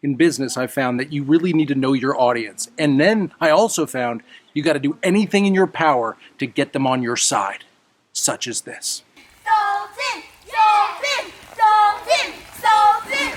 in business, I found that you really need to know your audience. And then I also found you got to do anything in your power to get them on your side, such as this. Sultan! Sultan! Sultan! Sultan!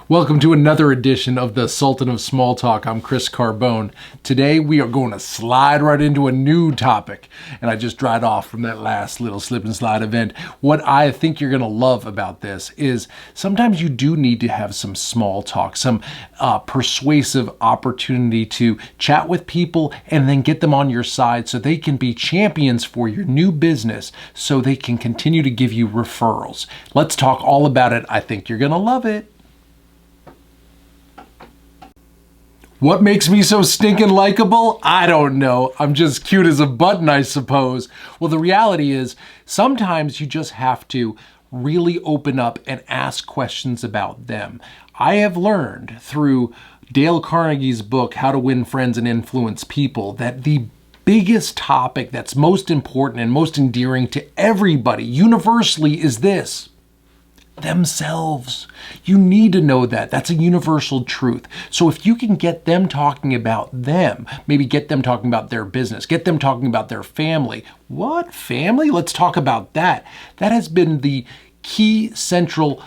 Welcome to another edition of the Sultan of Small Talk. I'm Chris Carbone. Today we are going to slide right into a new topic, and I just dried off from that last little slip and slide event. What I think you're going to love about this is sometimes you do need to have some small talk, some persuasive opportunity to chat with people and then get them on your side so they can be champions for your new business, so they can continue to give you referrals. Let's talk all about it. I think you're going to love it. What makes me so stinking likable? I don't know. I'm just cute as a button, I suppose. Well, the reality is sometimes you just have to really open up and ask questions about them. I have learned through Dale Carnegie's book, How to Win Friends and Influence People, that the biggest topic that's most important and most endearing to everybody universally is this: themselves. You need to know that. That's a universal truth. So if you can get them talking about them, maybe get them talking about their business, get them talking about their family. What? Family? Let's talk about that. That has been the key central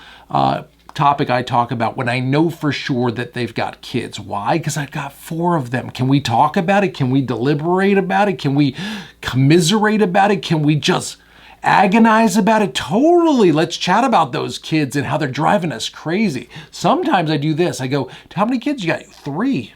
topic I talk about when I know for sure that they've got kids. Why? Because I've got 4 of them. Can we talk about it? Can we deliberate about it? Can we commiserate about it? Can we just agonize about it? Totally. Let's chat about those kids and how they're driving us crazy. Sometimes I do this. I go, how many kids you got? 3.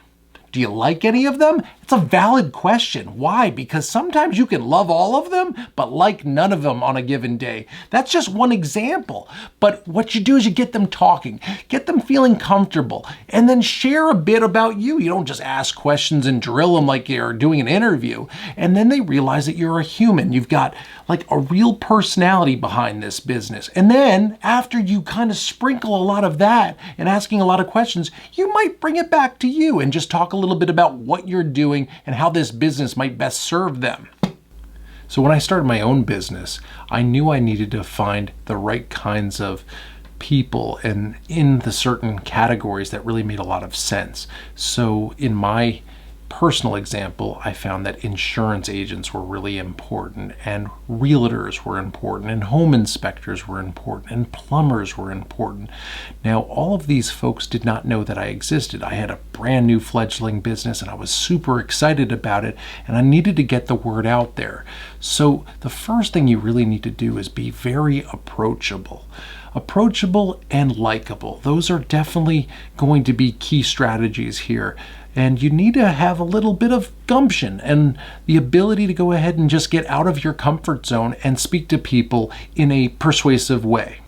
Do you like any of them? It's a valid question. Why? Because sometimes you can love all of them, but like none of them on a given day. That's just one example. But what you do is you get them talking, get them feeling comfortable, and then share a bit about you. You don't just ask questions and drill them like you're doing an interview. And then they realize that you're a human. You've got like a real personality behind this business. And then after you kind of sprinkle a lot of that and asking a lot of questions, you might bring it back to you and just talk a little bit about what you're doing and how this business might best serve them. So when I started my own business, I knew I needed to find the right kinds of people and in the certain categories that really made a lot of sense. So in my personal example, I found that insurance agents were really important, and realtors were important, and home inspectors were important, and plumbers were important. Now, all of these folks did not know that I existed. I had a brand new fledgling business, and I was super excited about it, and I needed to get the word out there. So the first thing you really need to do is be very approachable. Approachable and likable. Those are definitely going to be key strategies here. And you need to have a little bit of gumption and the ability to go ahead and just get out of your comfort zone and speak to people in a persuasive way.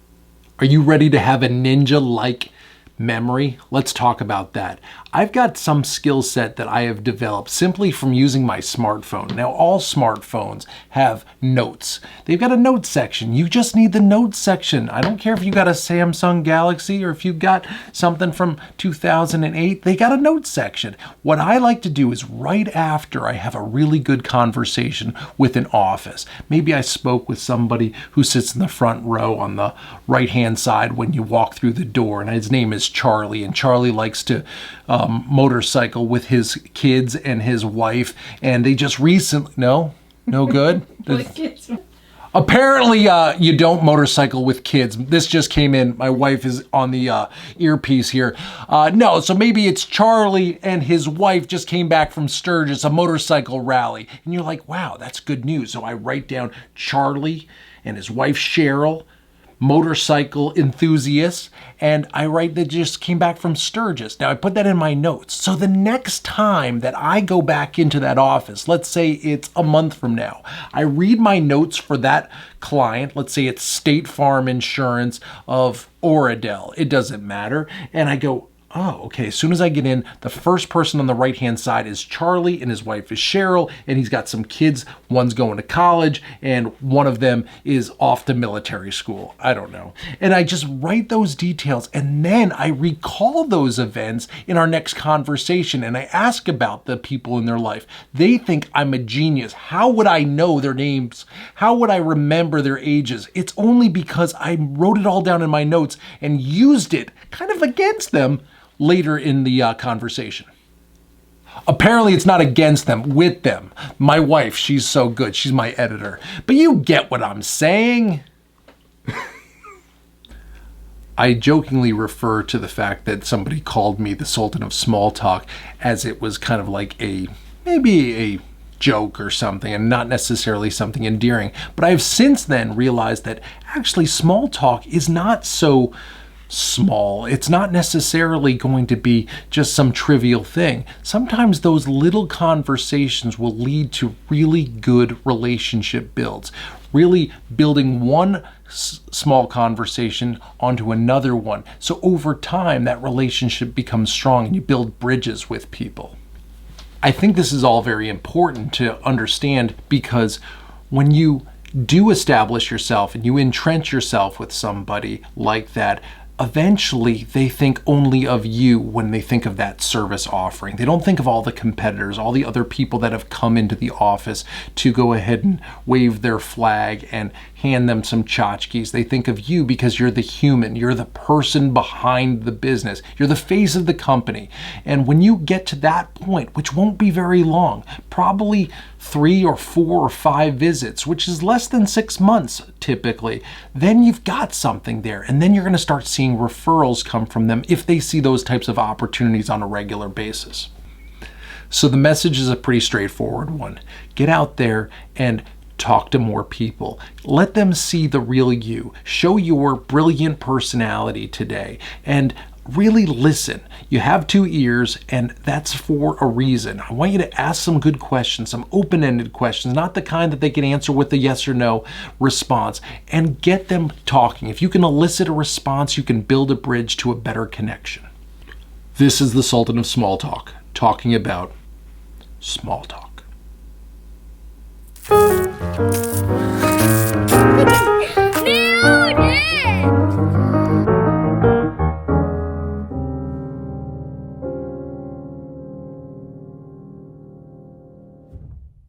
Are you ready to have a ninja-like memory? Let's talk about that. I've got some skill set that I have developed simply from using my smartphone. Now, all smartphones have notes. They've got a notes section. You just need the notes section. I don't care if you got a Samsung Galaxy or if you got something from 2008, they got a notes section. What I like to do is right after I have a really good conversation with an office. Maybe I spoke with somebody who sits in the front row on the right-hand side when you walk through the door, and his name is Charlie, and Charlie likes to motorcycle with his kids and his wife, and they just recently, no good? Apparently you don't motorcycle with kids. This just came in. My wife is on the earpiece here. No, so maybe it's Charlie and his wife just came back from Sturgis, a motorcycle rally. And you're like, wow, that's good news. So I write down Charlie and his wife Cheryl, motorcycle enthusiast, and I write that just came back from Sturgis. Now I put that in my notes. So the next time that I go back into that office, let's say it's a month from now, I read my notes for that client. Let's say it's State Farm Insurance of Oradell. It doesn't matter. And I go, Oh, okay. As soon as I get in, the first person on the right-hand side is Charlie, and his wife is Cheryl, and he's got some kids. One's going to college, and one of them is off to military school. I don't know. And I just write those details, and then I recall those events in our next conversation, and I ask about the people in their life. They think I'm a genius. How would I know their names? How would I remember their ages? It's only because I wrote it all down in my notes and used it kind of against them later in the conversation. Apparently it's not against them, with them. My wife, she's so good. She's my editor. But you get what I'm saying. I jokingly refer to the fact that somebody called me the Sultan of Small Talk as it was kind of like maybe a joke or something, and not necessarily something endearing. But I've since then realized that actually small talk is not so small. It's not necessarily going to be just some trivial thing. Sometimes those little conversations will lead to really good relationship builds. Really building one small conversation onto another one. So over time, that relationship becomes strong and you build bridges with people. I think this is all very important to understand, because when you do establish yourself and you entrench yourself with somebody like that, eventually they think only of you when they think of that service offering. They don't think of all the competitors, all the other people that have come into the office to go ahead and wave their flag and hand them some tchotchkes. They think of you because you're the human, you're the person behind the business, you're the face of the company. And when you get to that point, which won't be very long, probably 3 or 4 or 5 visits, which is less than 6 months typically, then you've got something there. And then you're going to start seeing referrals come from them if they see those types of opportunities on a regular basis. So the message is a pretty straightforward one. Get out there and talk to more people. Let them see the real you. Show your brilliant personality today and really listen. You have 2 ears, and that's for a reason. I want you to ask some good questions, some open-ended questions, not the kind that they can answer with a yes or no response, and get them talking. If you can elicit a response, you can build a bridge to a better connection. This is the Sultan of Small Talk, talking about small talk.